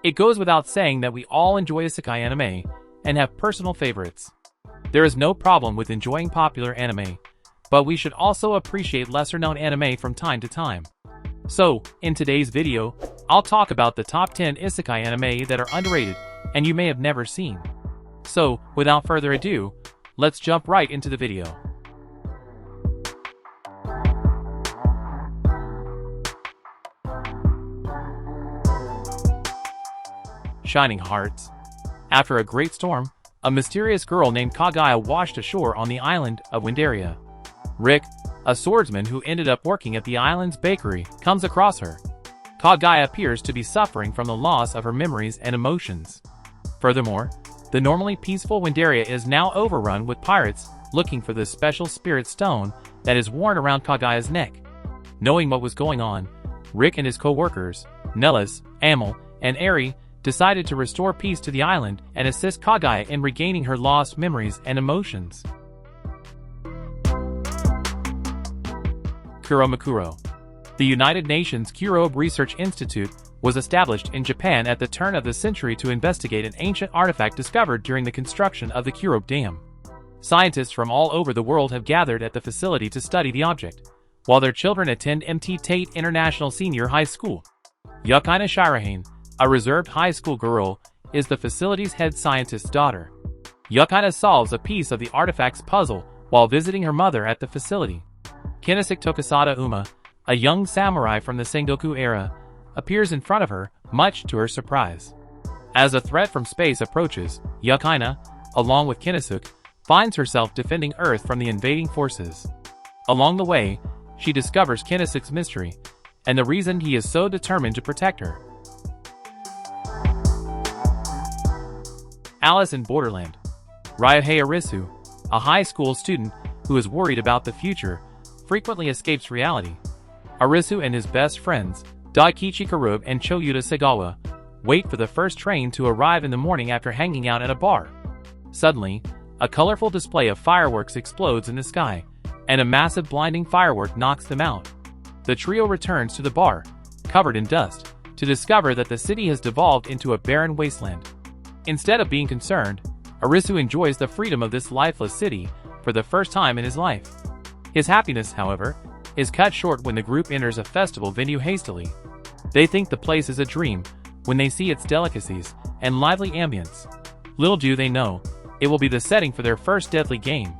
It goes without saying that we all enjoy isekai anime and have personal favorites. There is no problem with enjoying popular anime, but we should also appreciate lesser-known anime from time to time. So, in today's video, I'll talk about the top 10 isekai anime that are underrated and you may have never seen. So, without further ado, let's jump right into the video. Shining Hearts. After a great storm, a mysterious girl named Kagaya washed ashore on the island of Windaria. Rick, a swordsman who ended up working at the island's bakery, comes across her. Kagaya appears to be suffering from the loss of her memories and emotions. Furthermore, the normally peaceful Windaria is now overrun with pirates looking for the special spirit stone that is worn around Kagaya's neck. Knowing what was going on, Rick and his co-workers, Nellis, Amel, and Eri, decided to restore peace to the island and assist Kagaya in regaining her lost memories and emotions. Kuromukuro. The United Nations Kurobe Research Institute was established in Japan at the turn of the century to investigate an ancient artifact discovered during the construction of the Kurobe Dam. Scientists from all over the world have gathered at the facility to study the object, while their children attend MT Tate International Senior High School. Yukaina Shirahane, a reserved high school girl, is the facility's head scientist's daughter. Yukaina solves a piece of the artifact's puzzle while visiting her mother at the facility. Kinesik Tokisada Uma, a young samurai from the Sengoku era, appears in front of her, much to her surprise. As a threat from space approaches, Yukaina, along with Kinesuk, finds herself defending Earth from the invading forces. Along the way, she discovers Kinesuk's mystery, and the reason he is so determined to protect her. Alice in Borderland. Ryuhei Arisu, a high school student who is worried about the future, frequently escapes reality. Arisu and his best friends, Daikichi Karube and Choyuta Segawa, wait for the first train to arrive in the morning after hanging out at a bar. Suddenly, a colorful display of fireworks explodes in the sky, and a massive blinding firework knocks them out. The trio returns to the bar, covered in dust, to discover that the city has devolved into a barren wasteland. Instead of being concerned, Arisu enjoys the freedom of this lifeless city for the first time in his life. His happiness, however, is cut short when the group enters a festival venue hastily. They think the place is a dream when they see its delicacies and lively ambience. Little do they know, it will be the setting for their first deadly game.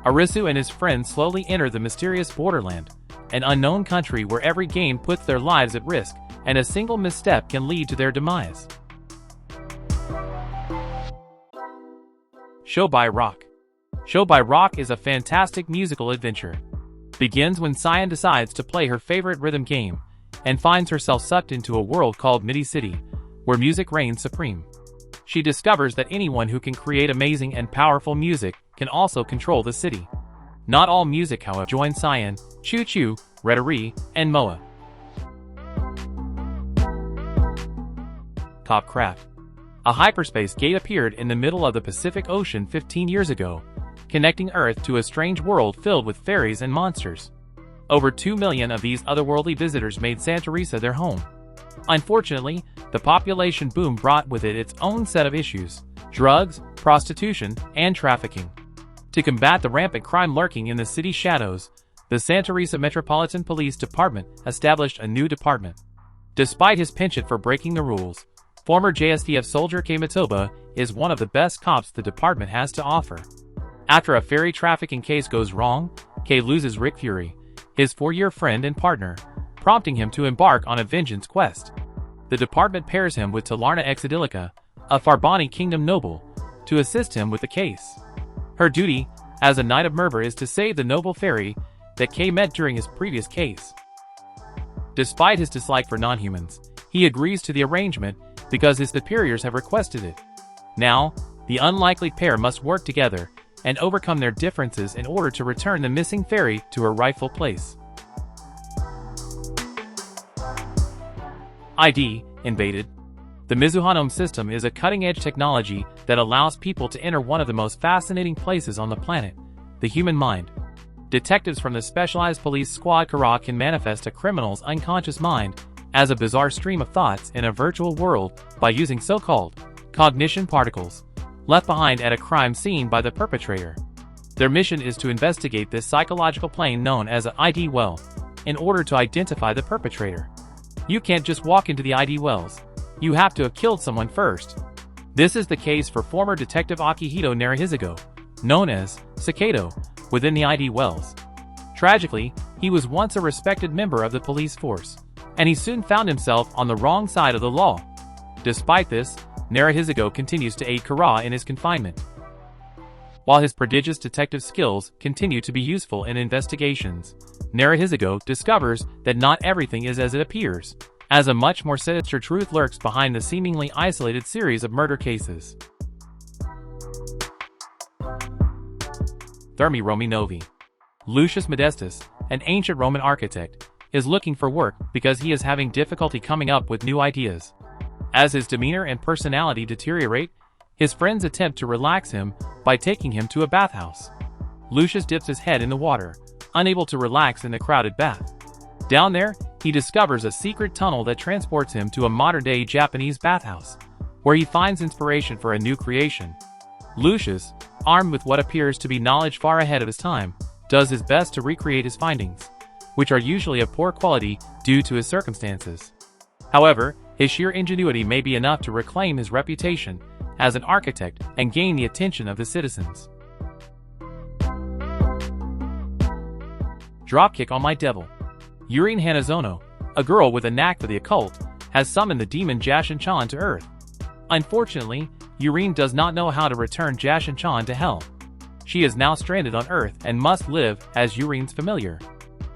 Arisu and his friends slowly enter the mysterious Borderland, an unknown country where every game puts their lives at risk, and a single misstep can lead to their demise. Show by Rock. Show by Rock is a fantastic musical adventure. Begins when Cyan decides to play her favorite rhythm game, and finds herself sucked into a world called Midi City, where music reigns supreme. She discovers that anyone who can create amazing and powerful music can also control the city. Not all music, however, join Cyan, Choo Choo, Redari, and Moa. Copcraft. A hyperspace gate appeared in the middle of the Pacific Ocean 15 years ago, connecting Earth to a strange world filled with fairies and monsters. Over 2 million of these otherworldly visitors made Santorisa their home. Unfortunately, the population boom brought with it its own set of issues: drugs, prostitution, and trafficking. To combat the rampant crime lurking in the city's shadows, the Santorisa Metropolitan Police Department established a new department. Despite his penchant for breaking the rules, former JSTF soldier Kei Matoba is one of the best cops the department has to offer. After a ferry trafficking case goes wrong, Kei loses Rick Fury, his 4-year friend and partner, prompting him to embark on a vengeance quest. The department pairs him with Talarna Exidilica, a Farbani Kingdom noble, to assist him with the case. Her duty, as a Knight of Merver, is to save the noble fairy that Kei met during his previous case. Despite his dislike for non-humans, he agrees to the arrangement because his superiors have requested it. Now, the unlikely pair must work together and overcome their differences in order to return the missing fairy to her rightful place. ID Invaded. The Mizuhanome system is a cutting-edge technology that allows people to enter one of the most fascinating places on the planet, the human mind. Detectives from the Specialized Police Squad Kara can manifest a criminal's unconscious mind as a bizarre stream of thoughts in a virtual world by using so-called cognition particles left behind at a crime scene by the perpetrator. Their mission is to investigate this psychological plane known as an ID well in order to identify the perpetrator. You can't just walk into the ID wells. You have to have killed someone first. This is the case for former Detective Akihito Narahizago, known as Cicado, within the ID wells. Tragically, he was once a respected member of the police force, and he soon found himself on the wrong side of the law. Despite this, Narahizago continues to aid Kara in his confinement. While his prodigious detective skills continue to be useful in investigations, Narahizago discovers that not everything is as it appears, as a much more sinister truth lurks behind the seemingly isolated series of murder cases. Thermae Romae Novae. Lucius Modestus, an ancient Roman architect, is looking for work because he is having difficulty coming up with new ideas. As his demeanor and personality deteriorate, his friends attempt to relax him by taking him to a bathhouse. Lucius dips his head in the water, unable to relax in the crowded bath. Down there, he discovers a secret tunnel that transports him to a modern-day Japanese bathhouse, where he finds inspiration for a new creation. Lucius, armed with what appears to be knowledge far ahead of his time, does his best to recreate his findings, which are usually of poor quality due to his circumstances. However, his sheer ingenuity may be enough to reclaim his reputation as an architect and gain the attention of the citizens. Dropkick On My Devil. Yurine Hanazono, a girl with a knack for the occult, has summoned the demon Jashin-chan to Earth. Unfortunately, Yurine does not know how to return Jashin-chan to Hell. She is now stranded on Earth and must live as Yurine's familiar.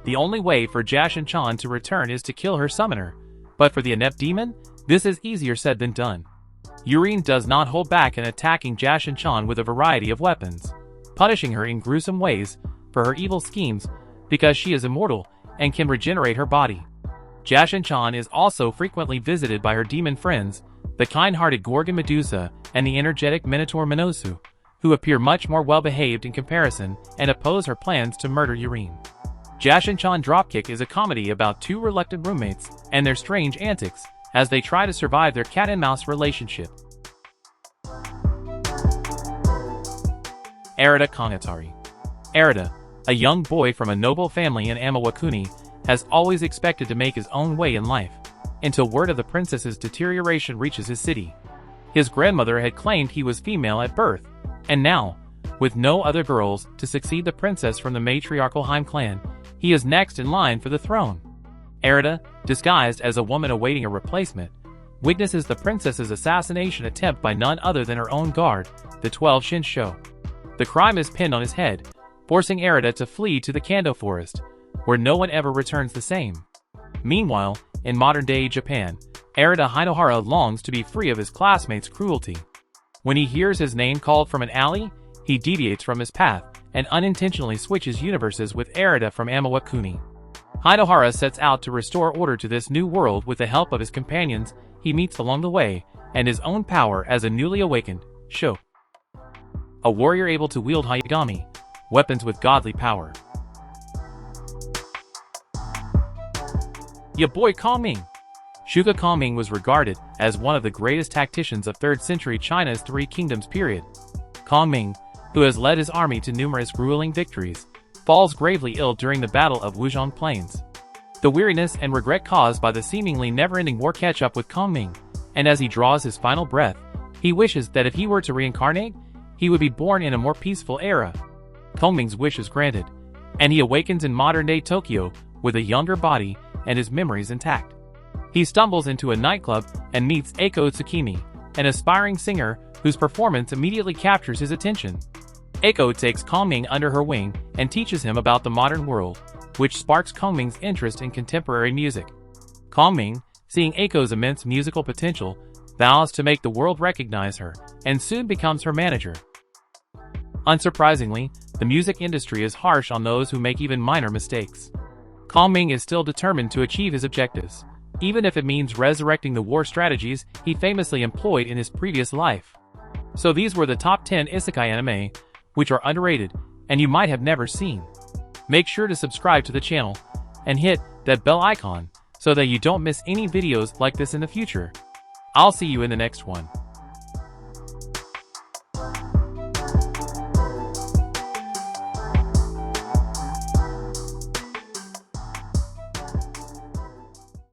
The only way for Jashin-chan to return is to kill her summoner, but for the inept demon, this is easier said than done. Yurine does not hold back in attacking Jashin-chan with a variety of weapons, punishing her in gruesome ways for her evil schemes because she is immortal and can regenerate her body. Jashin-chan is also frequently visited by her demon friends, the kind-hearted Gorgon Medusa and the energetic Minotaur Minosu, who appear much more well-behaved in comparison and oppose her plans to murder Yurine. Jashin-chan Dropkick is a comedy about two reluctant roommates and their strange antics as they try to survive their cat-and-mouse relationship. Arata Kangatari. Arata, a young boy from a noble family in Amawakuni, has always expected to make his own way in life, until word of the princess's deterioration reaches his city. His grandmother had claimed he was female at birth, and now, with no other girls to succeed the princess from the matriarchal Heim clan, he is next in line for the throne. Arata, disguised as a woman awaiting a replacement, witnesses the princess's assassination attempt by none other than her own guard, the 12 Shinsho. The crime is pinned on his head, forcing Arata to flee to the Kando forest, where no one ever returns the same. Meanwhile, in modern-day Japan, Arata Hinohara longs to be free of his classmates' cruelty. When he hears his name called from an alley, he deviates from his path and unintentionally switches universes with Arata from Amawakuni. Hinohara sets out to restore order to this new world with the help of his companions he meets along the way and his own power as a newly awakened Sho. A warrior able to wield Hayagami, weapons with godly power. Boy Kongming. Shuga Kongming was regarded as one of the greatest tacticians of 3rd century China's Three Kingdoms period. Kongming, who has led his army to numerous grueling victories, falls gravely ill during the Battle of Wuzhong Plains. The weariness and regret caused by the seemingly never-ending war catch up with Kongming, and as he draws his final breath, he wishes that if he were to reincarnate, he would be born in a more peaceful era. Kongming's wish is granted, and he awakens in modern-day Tokyo with a younger body and his memories intact. He stumbles into a nightclub and meets Eiko Tsukimi, an aspiring singer whose performance immediately captures his attention. Eiko takes Kongming under her wing and teaches him about the modern world, which sparks Kongming's interest in contemporary music. Kongming, seeing Eiko's immense musical potential, vows to make the world recognize her, and soon becomes her manager. Unsurprisingly, the music industry is harsh on those who make even minor mistakes. Kongming is still determined to achieve his objectives, even if it means resurrecting the war strategies he famously employed in his previous life. So these were the top 10 Isekai anime, which are underrated, and you might have never seen. Make sure to subscribe to the channel, and hit that bell icon, so that you don't miss any videos like this in the future. I'll see you in the next one.